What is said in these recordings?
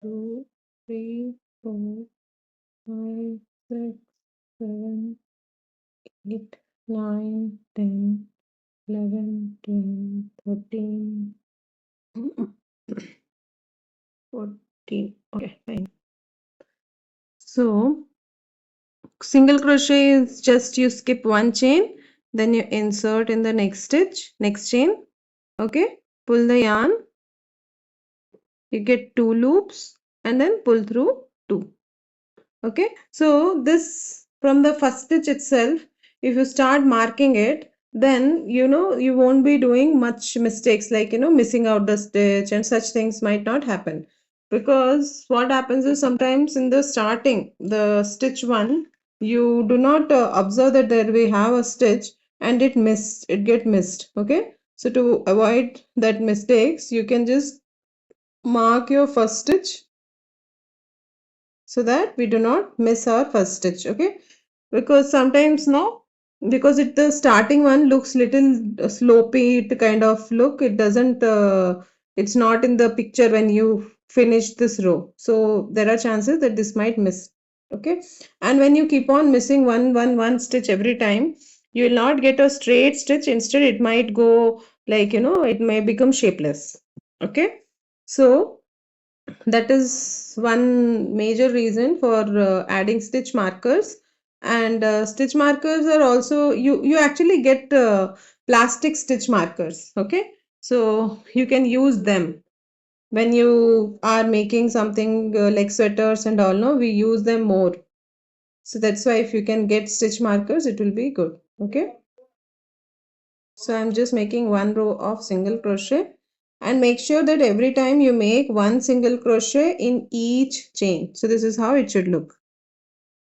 2, 3, 4, 5, 6, 7, 8, 9, 10, 11, 12, 13, 14. Okay, fine. So single crochet is just you skip one chain, then you insert in the next stitch, next chain. Okay, pull the yarn, you get 2 loops and then pull through 2. Okay, so this from the first stitch itself, if you start marking it, then you won't be doing much mistakes, like missing out the stitch and such things might not happen. Because what happens is sometimes in the starting, the stitch 1, you do not observe that there we have a stitch and it get missed. Okay, so to avoid that mistakes, you can just mark your first stitch so that we do not miss our first stitch. Okay, because sometimes no, because the starting one looks little slopey, it kind of look, it doesn't it's not in the picture when you finish this row, so there are chances that this might miss. Okay, and when you keep on missing one stitch every time, you will not get a straight stitch. Instead it might go like it may become shapeless. Okay, so that is one major reason for adding stitch markers. And stitch markers are also, you actually get plastic stitch markers. Okay, so you can use them when you are making something like sweaters and all. No, we use them more, so that's why if you can get stitch markers, it will be good. Okay, so I'm just making one row of single crochet, and make sure that every time you make one single crochet in each chain. So this is how it should look.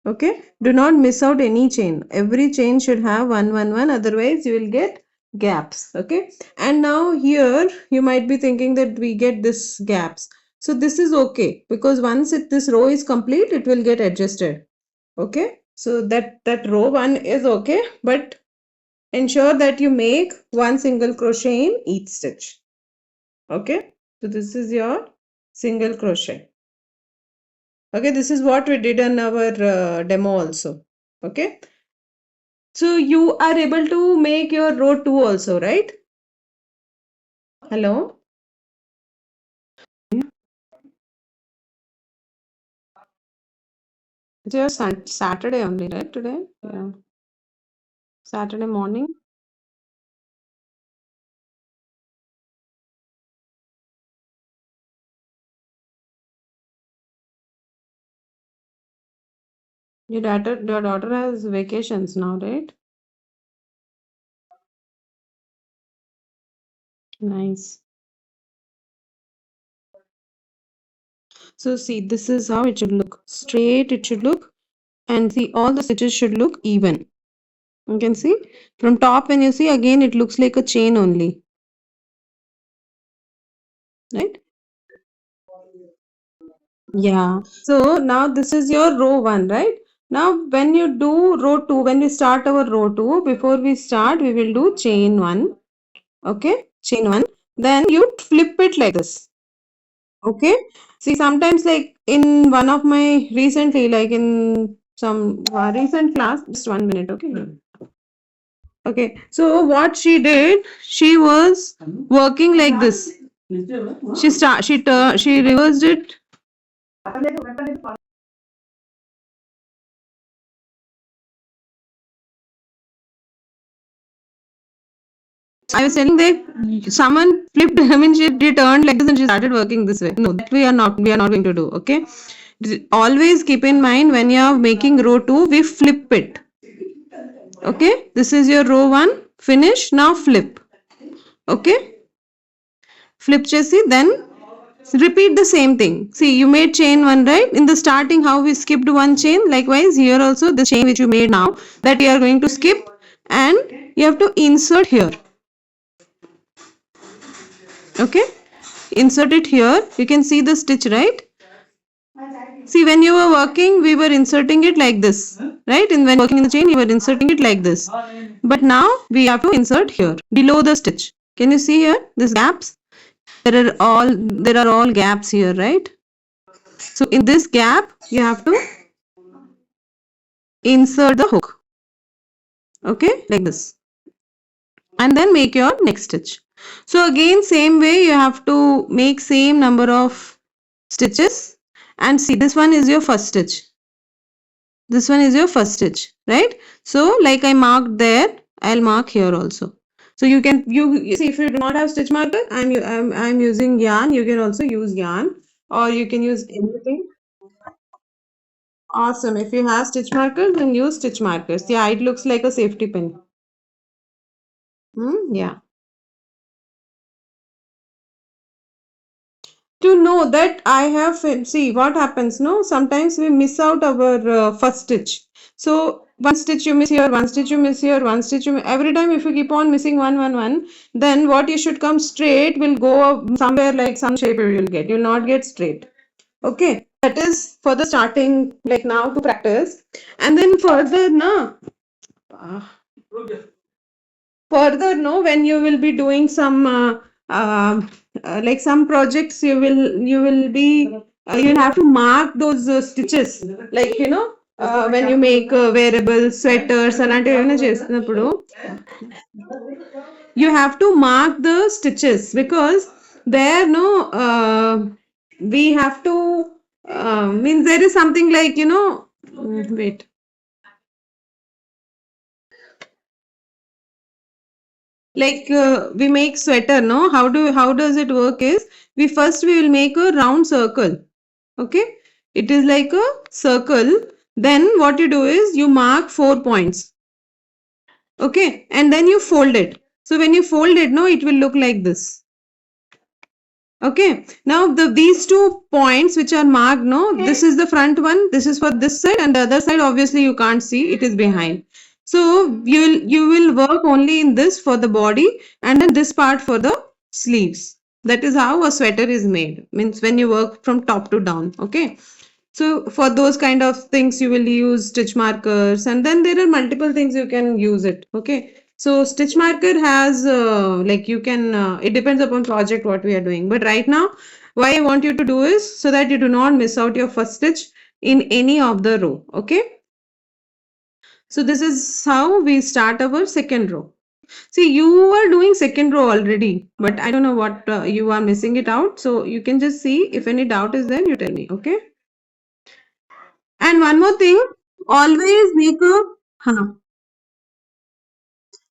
Okay, do not miss out any chain. Every chain should have one, otherwise you will get gaps. Okay, and now here you might be thinking that we get this gaps. So this is okay, because once this row is complete, it will get adjusted. Okay, so that row 1 is okay, but ensure that you make one single crochet in each stitch. Okay, so this is your single crochet. Okay, this is what we did in our demo also. Okay, so you are able to make your row 2 also, right? Hello. It's your Saturday only, right? Today, yeah, Saturday morning. Your daughter has vacations now, right? Nice. So see, this is how it should look. Straight it should look, and see, all the stitches should look even. You can see from top, when you see again, it looks like a chain only, right? Yeah. So now this is your row 1, right? Now when you do row 2, when we start our row 2, before we start, we will do chain 1. Okay, chain 1. Then you flip it like this. Okay. See, sometimes like in one of my recently, like in some recent class, just 1 minute. Okay. Okay. So what she did, she was working like this. She reversed it. I was telling that someone flipped. I mean, she turned like this and she started working this way. No, that we are not. We are not going to do. Okay. Always keep in mind, when you are making row 2, we flip it. Okay. This is your row 1. Finish. Now flip. Okay. Flip chassis. Then repeat the same thing. See, you made chain 1, right? In the starting, how we skipped one chain. Likewise, here also the chain which you made now, that you are going to skip, and you have to insert here. Okay, insert it here. You can see the stitch, right? See, when you were working, we were inserting it like this, right? And when working in the chain, you were inserting it like this. But now we have to insert here below the stitch. Can you see here this gaps? There are all gaps here, right? So in this gap, you have to insert the hook. Okay, like this. And then make your next stitch. So again, same way, you have to make same number of stitches. And see, this one is your first stitch. This one is your first stitch, right? So like I marked there, I'll mark here also. So you can you see, if you do not have stitch marker, I'm using yarn. You can also use yarn, or you can use anything. Awesome. If you have stitch markers, then use stitch markers. Yeah, it looks like a safety pin. Yeah. To know that I have, see what happens, no, sometimes we miss out our first stitch. So one stitch you miss here, one stitch you miss here, one stitch every time if you keep on missing one, then what you should come straight will go somewhere, like some shape you will get, you'll not get straight. Okay, that is for the starting, like now to practice. And then further na, uh, further no, when you will be doing some like some projects, you will be you'll have to mark those stitches, like when you make wearable sweaters అలాంటివి ఏమైనా చేస్తున్నప్పుడు you have to mark the stitches, because there no we have to means there is something like wait. Like we make sweater, no, how does it work is, we will make a round circle. Okay, it is like a circle. Then what you do is you mark 4 points. Okay, and then you fold it. So when you fold it, no, it will look like this. Okay, now these 2 points which are marked, no, this is the front one, this is for this side, and the other side obviously you can't see, it is behind. So you will work only in this for the body, and then this part for the sleeves. That is how a sweater is made. Means when you work from top to down. Okay. So for those kind of things, you will use stitch markers, and then there are multiple things you can use it. Okay. So stitch marker has like you can, it depends upon project what we are doing. But right now, why I want you to do is so that you do not miss out your first stitch in any of the row. Okay. So this is how we start our second row. See, you are doing second row already, but I don't know what you are missing it out. So you can just see, if any doubt is there, you tell me. Okay. And one more thing, always make a, huh.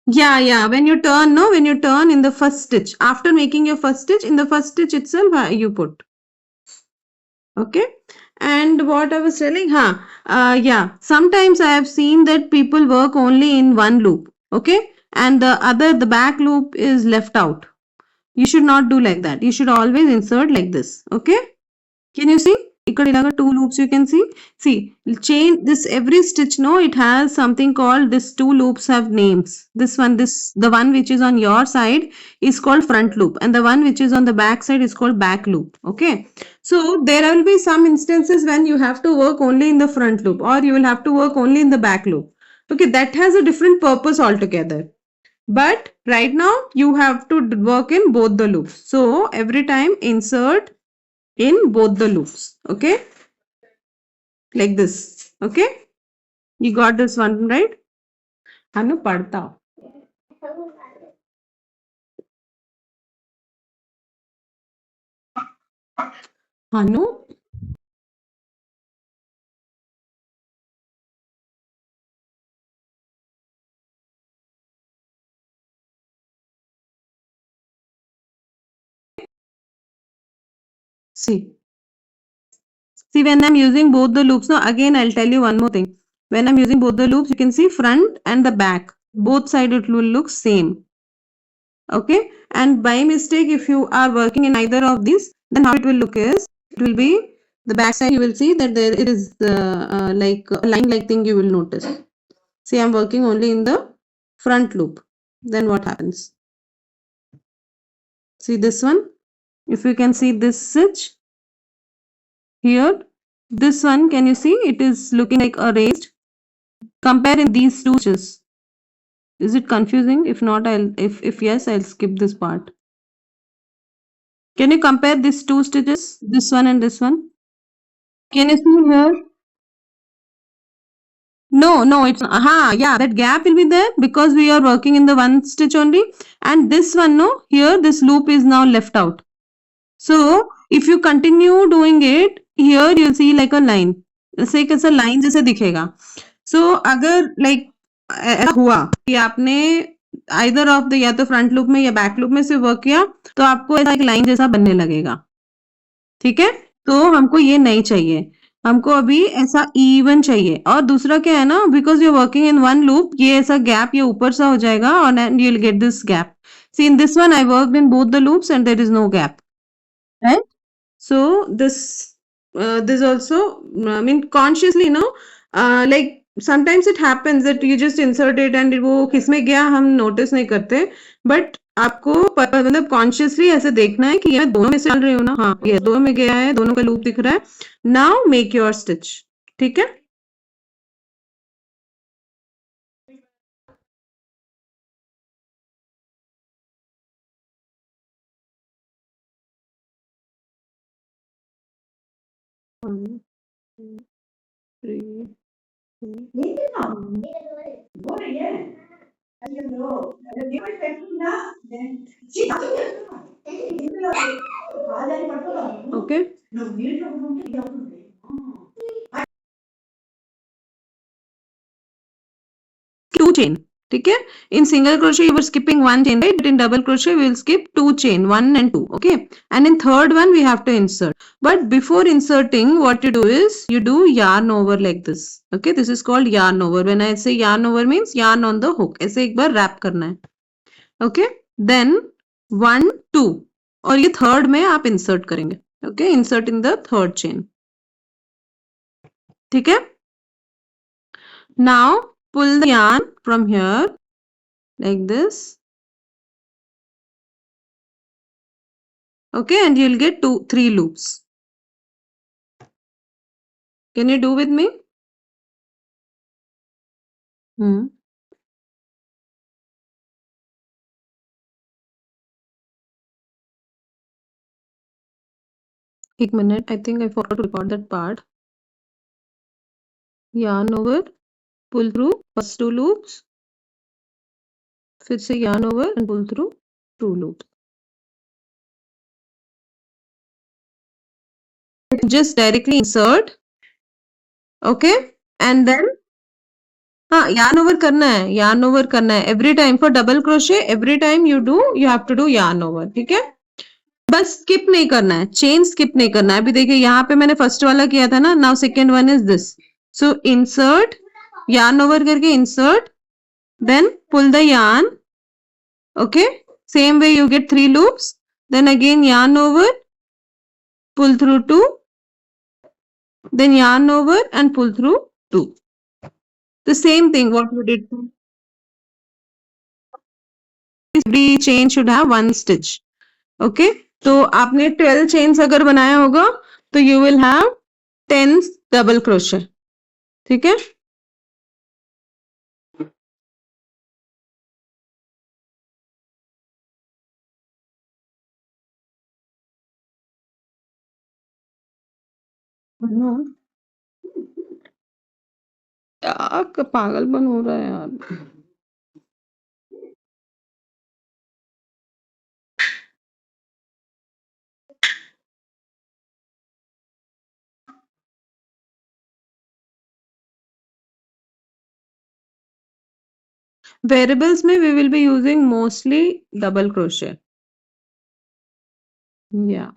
Yeah. When you turn, no, when you turn in the first stitch, after making your first stitch, in the first stitch itself, you put. Okay. And what I was telling, yeah, sometimes I have seen that people work only in one loop. Okay. And the back loop is left out. You should not do like that. You should always insert like this. Okay. Can you see? ఇక్కడ ఇలాగా 2 loops you can see. See, chain this every stitch, no, it has something called, this 2 loops have names. The one which is on your side is called front loop, and the one which is on the back side is called back loop. Okay. So there will be some instances when you have to work only in the front loop, or you will have to work only in the back loop. Okay, that has a different purpose altogether. But right now you have to work in both the loops. So every time insert in both the loops. Okay, like this. Okay, you got this one right? Anu padta. Anu, see when I'm using both the loops, now again I'll tell you one more thing. When I'm using both the loops, you can see front and the back, both side it will look same. Okay, and by mistake, if you are working in either of these, then how it will look is, it will be the back side, you will see that there it is like a line like thing you will notice. See, I'm working only in the front loop. Then what happens? See this one? If you can see this stitch here, this one, can you see? It is looking like a raised. Compare in these two stitches. Is it confusing? If not, if yes, I'll skip this part. Can you compare these two stitches? This one and this one? Can you see here? No, it's yeah, that gap will be there because we are working in the one stitch only, and this one, no, here this loop is now left out. So if you continue doing it, here you'll see like a line, जैसे कैसा line जैसे दिखेगा. So अगर like ऐसा हुआ कि आपने either of the या तो फ्रंट लूप में या बैक लूप में से वर्क किया, तो आपको ऐसा एक लाइन जैसा बनने लगेगा. ठीक है, तो हमको ये नहीं चाहिए. हमको अभी ऐसा इवन चाहिए. और दूसरा क्या है ना, because you working in one loop, ये ऐसा गैप ये ऊपर सा हो जाएगा और and you will get this gap. See in this one I worked in both the loops and there is no gap, right? So this also, I mean consciously, like sometimes it happens that you just insert it and वो किसमें गया हम notice नहीं करते. But आपको मतलब consciously ऐसे देखना है कि ये मैं दोनों में से डाल रही हूँ ना, हाँ ये दोनों में गया है, दोनों का लूप दिख रहा है. Now make your stitch. ठीक है. One, two, three, okay. Two chain. ठीक है. In single crochet you were skipping one chain, right? But in double crochet we will skip two chain, one and two. Okay. And in third one we have to insert. But before inserting, what you do is you do yarn over like this. Okay. This is called yarn over. When I say yarn over means yarn on the hook. ऐसे एक बार wrap करना है. Okay. Then one, two. और ये third में आप insert करेंगे. Okay. Insert in the third chain. ठीक है. Now pull the yarn from here like this. Okay, and you'll get three loops. Can you do with me? एक minute, I think I forgot to record that part. Yarn over, pull through first two loops, फिर से yarn over and pull through two loops. Just directly insert, okay, and then हाँ yarn over करना है, yarn over करना है. Every time for double crochet, every time you do, you have to do yarn over. ठीक है. बस skip नहीं करना है, चेन स्किप नहीं करना है. अभी देखिए यहाँ पे मैंने फर्स्ट वाला किया था ना. Now second one is this. So insert, yarn over करके insert, then pull the yarn. Okay, same way you get three loops, then again yarn over, pull through two, then yarn over and pull through two. The same thing what we did. Every chain should have one stitch. Okay, तो आपने 12 chains अगर बनाया होगा तो you will have 10 double crochet. ठीक है. क्या पागलपन हो रहा है यार. Variables में we will be using mostly double crochet. Yeah.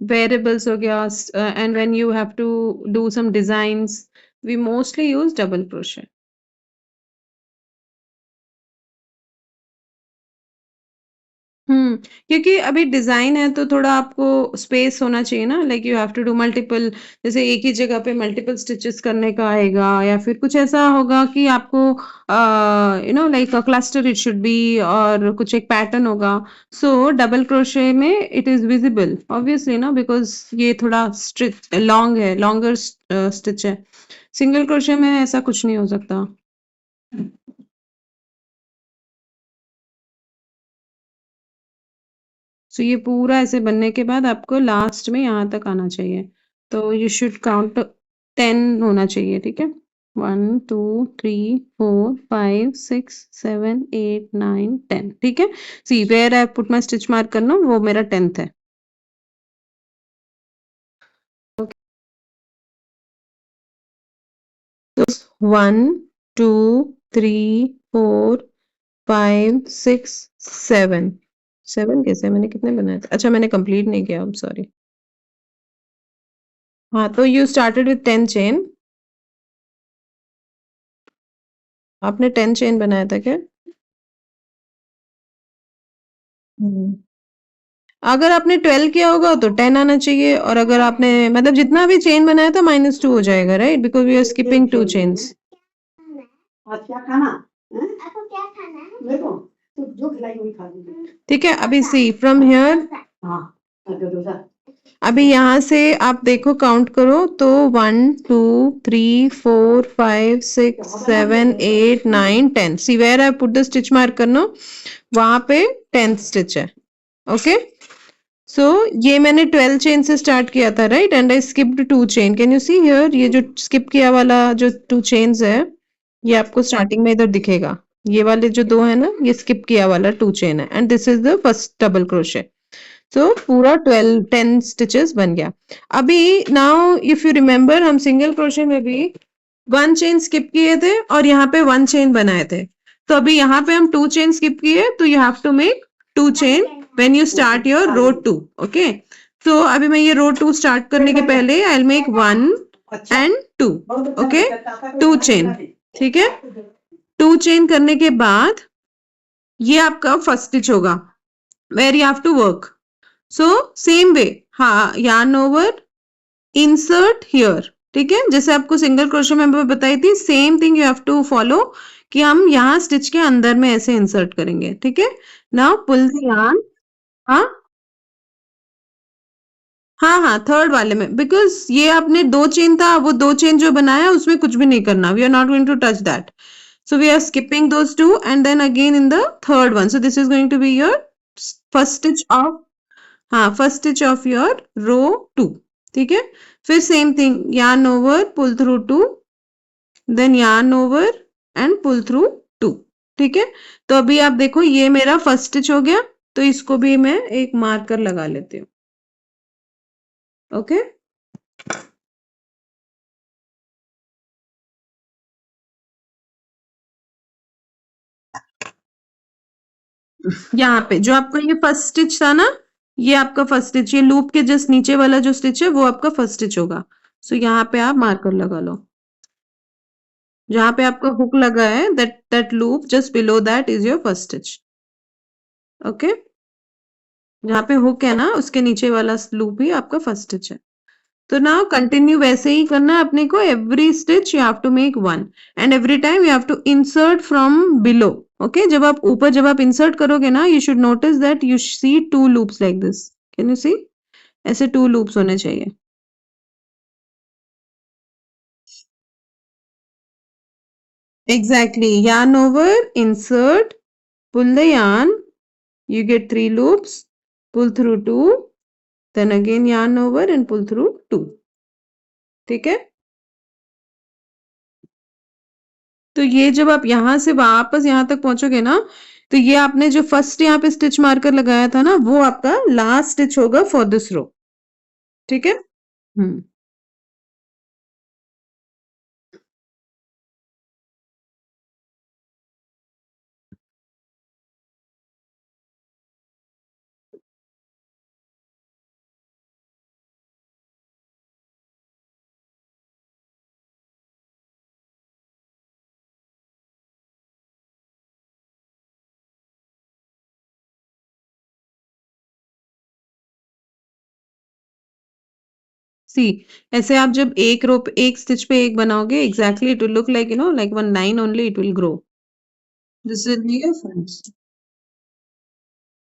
Variables हो गया, and when you have to do some designs, we mostly use double crochet. क्योंकि अभी डिज़ाइन है तो थोड़ा आपको स्पेस होना चाहिए ना, like you have to do multiple, जैसे एक ही जगह पे मल्टीपल स्टिचेस करने का आएगा, या फिर कुछ ऐसा होगा कि आपको like a cluster it should be, और कुछ एक पैटर्न होगा। सो डबल क्रोशे में इट इज़ विजिबल ऑब्वियसली ना, बिकॉज़ ये थोड़ा स्ट्रिच लॉन्ग है, लॉन्गर स्टिच है। सिंगल क्रोशे में ऐसा कुछ नहीं हो सकता। सो ये पूरा ऐसे बनने के बाद आपको लास्ट में यहाँ तक आना चाहिए। तो यू शुड काउंट 10 होना चाहिए, ठीक है? 1 2 3 4 5 6 7 8 9 10, ठीक है? See where I put my stitch mark करना, वो मेरा 10th है। तो 1 2 3 4 5 6 7, 7 कैसे, मैंने कितने बनाए थे? अच्छा, मैंने कंप्लीट नहीं किया, आई एम सॉरी। हाँ, तो यू स्टार्टेड विथ 10 चेन। आपने 10 चेन बनाया था क्या? हम्म। अगर आपने 12 किया होगा तो 10 आना चाहिए, और अगर आपने मतलब जितना भी चेन बनाया था -2 हो जाएगा, right? Because we are skipping 2 chains. आज क्या खाना है? आपको क्या खाना है? मेरे को तू जो खिलाई वही खा लूंगी। ठीक है, अभी सी फ्रॉम हियर, हाँ, डोसा। अभी यहाँ से आप देखो, काउंट करो तो 1 2 3 4 5 6 7 8 9 10। See where I put the stitch mark करना, वहां पे 10th स्टिच है। ओके, सो ये मैंने 12 चेन से स्टार्ट किया था, right? And I skipped 2 chain. Can you see here, ये जो स्किप किया वाला जो 2 चेन्स है, ये आपको स्टार्टिंग में इधर दिखेगा। ये वाले जो दो है ना, ये स्किप किया वाला 2 चेन है, and this is the first double crochet. So पूरा 10 स्टिचेस बन गया। अभी नाउ इफ यू रिमेम्बर, हम सिंगल क्रोशे में भी 1 चेन स्किप किए थे और यहाँ पे 1 चेन बनाए थे। तो अभी यहाँ पे हम 2 चेन स्किप किए, तो you have to make 2 chain when you start your row 2। Okay, तो अभी मैं ये रो 2 स्टार्ट करने के पहले I will make 1 and 2। Okay, 2 chain, ठीक है? 2 चेन करने के बाद ये आपका फर्स्ट स्टिच होगा, where you have to work. So same way, हाँ, yarn over, insert here, ठीक है? जैसे आपको सिंगल क्रोशे में मैं बताई थी, same thing you have to follow, कि हम यहाँ स्टिच के अंदर में ऐसे इंसर्ट करेंगे, ठीक है? Now pull the yarn। हाँ हाँ हाँ, थर्ड वाले में, बिकॉज ये आपने 2 चेन था, वो 2 चेन जो बनाया उसमें कुछ भी नहीं करना, we are not going to touch that. So we are skipping those two, and then again in the third one. So this is going to be your first stitch of, हाँ, first stitch of your row 2, ठीक है? फिर same thing, yarn over, pull through 2, then yarn over and pull through 2, ठीक है? तो अभी आप देखो, ये मेरा फर्स्ट स्टिच हो गया, तो इसको भी मैं एक मार्कर लगा लेती हूँ। ओके, यहाँ पे जो आपका ये फर्स्ट स्टिच था ना, ये आपका फर्स्ट स्टिच, ये लूप के जस्ट नीचे वाला जो स्टिच है वो आपका फर्स्ट स्टिच होगा। सो यहाँ पे आप मार्कर लगा लो, जहाँ पे आपका हुक लगा है, that loop just below that is your first stitch. Okay, जहाँ पे हुक है ना, उसके नीचे वाला लूप ही आपका फर्स्ट स्टिच है। तो नाउ कंटिन्यू वैसे ही करना है अपने को, every stitch you have to make 1, and every time you have to insert from below. Okay, जब आप ऊपर, जब आप इंसर्ट करोगे ना, you should notice that you see 2 loops like this. Can you see? ऐसे 2 लूप्स होने चाहिए। Exactly, yarn over, insert, pull the yarn, you get 3 loops, pull through 2, then again yarn over and pull through 2, ठीक है? तो ये जब आप यहाँ से वापस यहाँ तक पहुंचोगे ना, तो ये आपने जो फर्स्ट यहाँ पे स्टिच मार्कर लगाया था ना, वो आपका लास्ट स्टिच होगा फॉर दिस रो, ठीक है? हम्म, सी ऐसे आप जब एक रो पे एक स्टिच पे एक बनाओगे exactly it will look like like one line only it will grow. This will be your front.